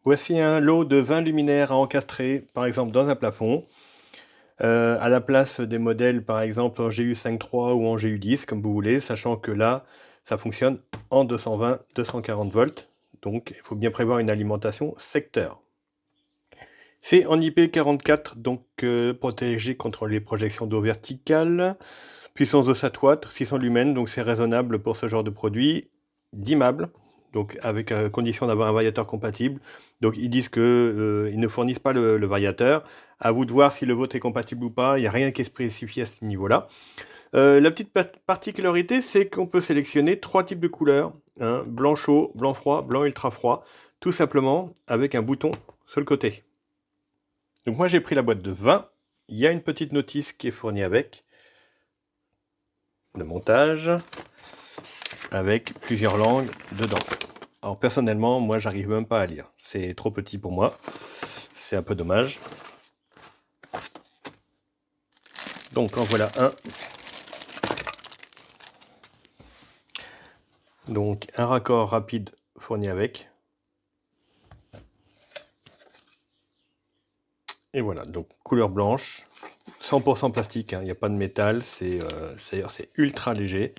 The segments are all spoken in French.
Voici un lot de 20 luminaires à encastrer, par exemple dans un plafond, à la place des modèles par exemple en GU5.3 ou en GU10, comme vous voulez, sachant que là, ça fonctionne en 220-240 volts, donc il faut bien prévoir une alimentation secteur. C'est en IP44, donc protégé contre les projections d'eau verticales, puissance de 7 watts, 600 lumens, donc c'est raisonnable pour ce genre de produit, dimmable, donc avec condition d'avoir un variateur compatible. Donc ils disent que ils ne fournissent pas le variateur. À vous de voir si le vôtre est compatible ou pas. Il n'y a rien qui est spécifié à ce niveau-là. La petite particularité, c'est qu'on peut sélectionner 3 types de couleurs, hein, blanc chaud, blanc froid, blanc ultra froid, tout simplement avec un bouton sur le côté. Donc moi j'ai pris la boîte de 20. Il y a une petite notice qui est fournie avec le montage, avec plusieurs langues dedans. Alors personnellement, moi j'arrive même pas à lire. C'est trop petit pour moi. C'est un peu dommage. Donc en voilà un. Donc un raccord rapide fourni avec. Et voilà, donc couleur blanche. 100% plastique, hein, il n'y a pas de métal. C'est ultra léger.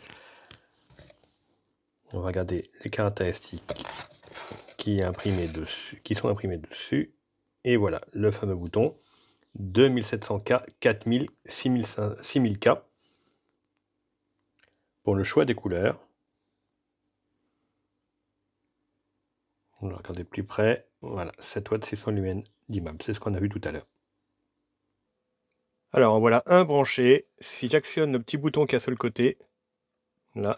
On va regarder les caractéristiques qui sont imprimées dessus. Et voilà, le fameux bouton. 2700K, 4000, 6000K pour le choix des couleurs. On va regarder plus près. Voilà, 7 watts, 600 lumens d'immeuble. C'est ce qu'on a vu tout à l'heure. Alors, voilà un branché. Si j'actionne le petit bouton qui a sur le côté, là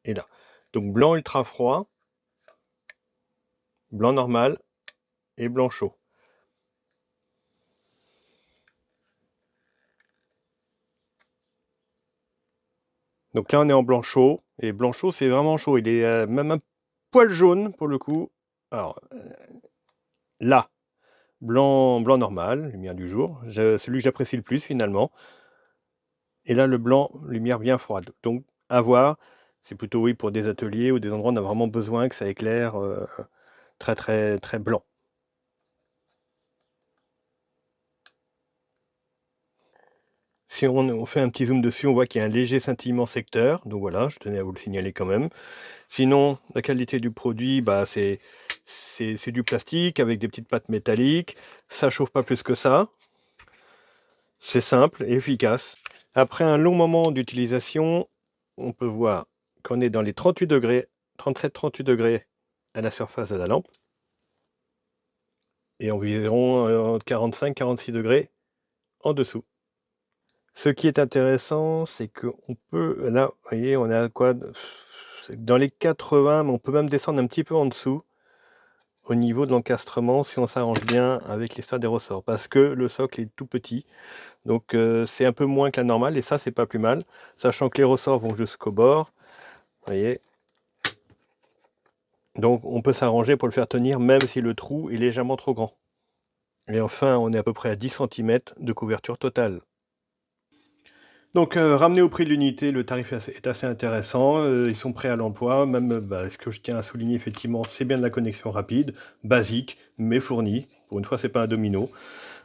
et là. Donc, blanc ultra froid, blanc normal et blanc chaud. Donc là, on est en blanc chaud. Et blanc chaud, c'est vraiment chaud. Il est même un poil jaune pour le coup. Alors, là, blanc normal, lumière du jour. Celui que j'apprécie le plus finalement. Et là, le blanc, lumière bien froide. Donc, à voir. C'est plutôt, oui, pour des ateliers ou des endroits où on a vraiment besoin que ça éclaire très, très, très blanc. Si on fait un petit zoom dessus, on voit qu'il y a un léger scintillement secteur. Donc voilà, je tenais à vous le signaler quand même. Sinon, la qualité du produit, bah, c'est du plastique avec des petites pattes métalliques. Ça chauffe pas plus que ça. C'est simple et efficace. Après un long moment d'utilisation, on peut voir qu'on est dans les 38 degrés, 37-38 degrés à la surface de la lampe. Et environ 45-46 degrés en dessous. Ce qui est intéressant, c'est qu'on peut, là, vous voyez, on est à quoi? Dans les 80, mais on peut même descendre un petit peu en dessous au niveau de l'encastrement si on s'arrange bien avec l'histoire des ressorts, parce que le socle est tout petit, donc c'est un peu moins que la normale, et ça c'est pas plus mal, sachant que les ressorts vont jusqu'au bord, vous voyez. Donc on peut s'arranger pour le faire tenir même si le trou est légèrement trop grand. Et enfin, on est à peu près à 10 cm de couverture totale. Donc ramené au prix de l'unité, le tarif est assez intéressant, ils sont prêts à l'emploi, même ce que je tiens à souligner effectivement, c'est bien de la connexion rapide, basique, mais fournie, pour une fois c'est pas un domino.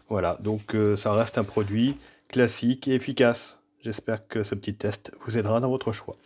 Voilà, donc ça reste un produit classique et efficace. J'espère que ce petit test vous aidera dans votre choix.